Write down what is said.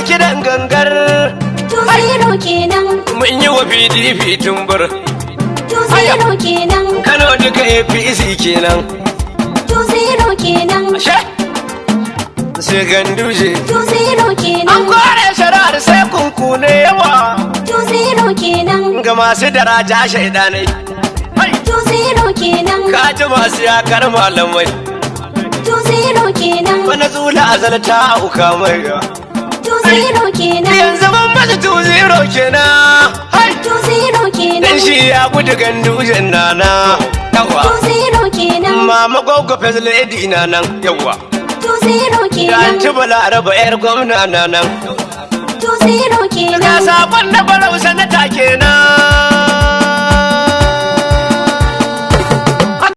kidan gangar 2-0 kenan. mun yi wa PDP tumbur 2-0 kenan. Kano duka APC kenan 2-0 kenan. ashe sai Ganduje 2-0 kenan. an kore shari'ar sai kunkune yawa 2-0 kenan. ga masu daraja shaidanai 2-0 kenan. kaji masu yakar malamai 2-0 kenan. wani tsula azalta auka mai 2-0 kenan. yanzu mun masa 2-0 kenan 2-0 kenan. dan shi ya gudu Gandujen nana yawa 2-0 kenan. mama gogo fes lady na nan yawa 2-0 da kenan. anti balaraba yar gwamna na nan 2-0 ga kenan. sabon na barau sanata kenan